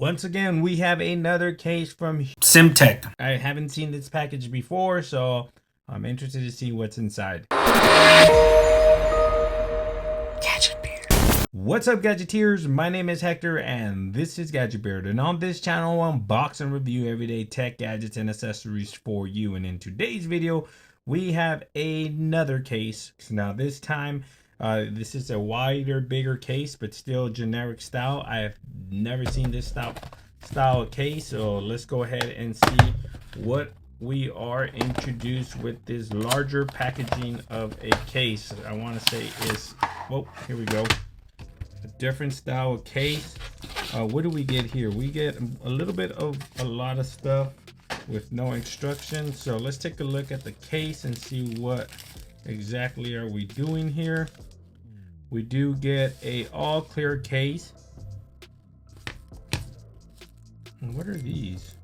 Once again, we have another case from Simtect. I haven't seen this package before, so I'm interested to see what's inside. Gadget Beard. What's up, Gadgeteers? My name is Hector, and this is Gadget Beard. And on this channel, I unbox and review everyday tech gadgets and accessories for you. And in today's video, we have another case. Now, this time, this is a wider, bigger case, but still generic style. I have never seen this style of case, so let's go ahead and see what we are introduced with this larger packaging of a case. I want to say is, well, here we go. A different style of case. What do we get here? We get a little bit of a lot of stuff with no instructions. So let's take a look at the case and see what exactly are we doing here. We do get a all clear case. And what are these?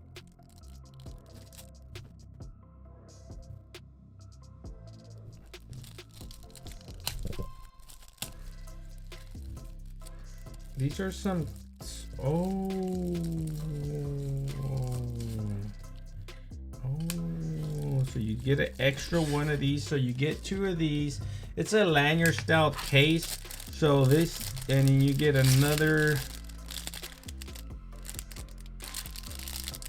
These are some, so you get an extra one of these, so you get two of these. It's a lanyard style case, so this, and you get another,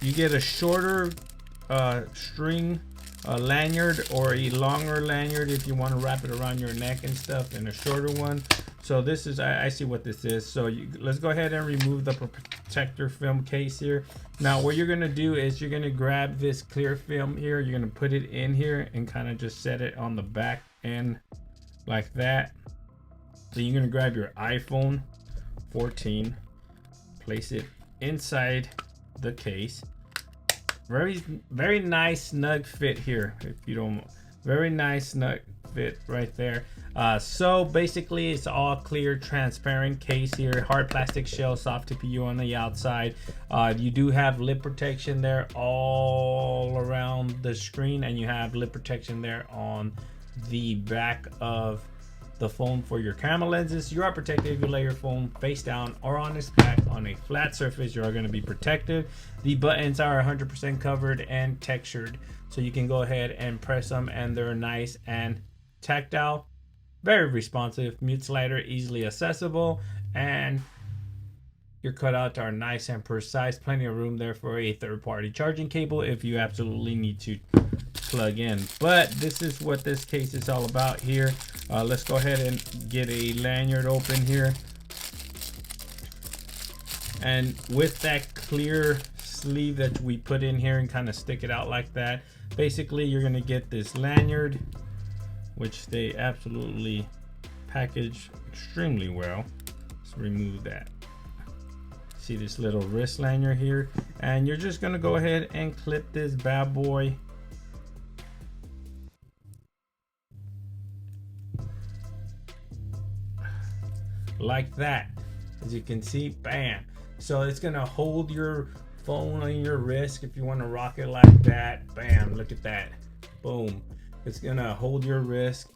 you get a shorter string lanyard, or a longer lanyard if you want to wrap it around your neck and stuff, and a shorter one. So this is, I see what this is. So let's go ahead and remove the protector film case here. Now what you're gonna do is you're gonna grab this clear film here, you're gonna put it in here and kind of just set it on the back end like that. So you're gonna grab your iPhone 14, place it inside the case. Very nice snug fit here, if you don't, very nice snug fit right there. So basically it's all clear transparent case here, hard plastic shell, soft TPU on the outside. You do have lip protection there all around the screen, and you have lip protection there on the back of the phone for your camera lenses. You are protected if you lay your phone face down or on its back on a flat surface. You are going to be protected. The buttons are 100% covered and textured, so you can go ahead and press them, and they're nice and tactile, very responsive. Mute slider easily accessible, and your cutouts are nice and precise. Plenty of room there for a third-party charging cable if you absolutely need to plug in. But this is what this case is all about here. Let's go ahead and get a lanyard open here, and with that clear sleeve that we put in here and kind of stick it out like that, basically you're going to get this lanyard, which they absolutely package extremely well. Let's remove that. See this little wrist lanyard here, and you're just going to go ahead and clip this bad boy like that. As you can see, bam. So it's gonna hold your phone on your wrist if you want to rock it like that. Bam, look at that, boom. It's gonna hold your wrist.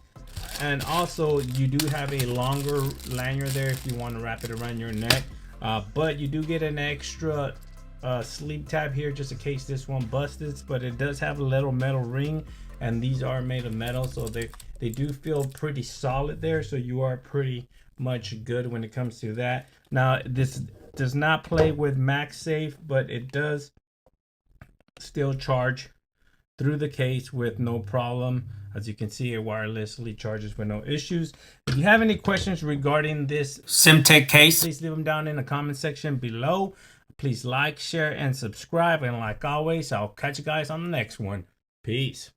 And also you do have a longer lanyard there if you want to wrap it around your neck, but you do get an extra sleeve tab here just in case this one busts. But it does have a little metal ring, and these are made of metal, so they do feel pretty solid there, so you are pretty much good when it comes to that. Now this does not play with MagSafe, but it does still charge through the case with no problem. As you can see, it wirelessly charges with no issues. If you have any questions regarding this Simtect case, please leave them down in the comment section below. Please like, share, and subscribe, and like always, I'll catch you guys on the next one. Peace.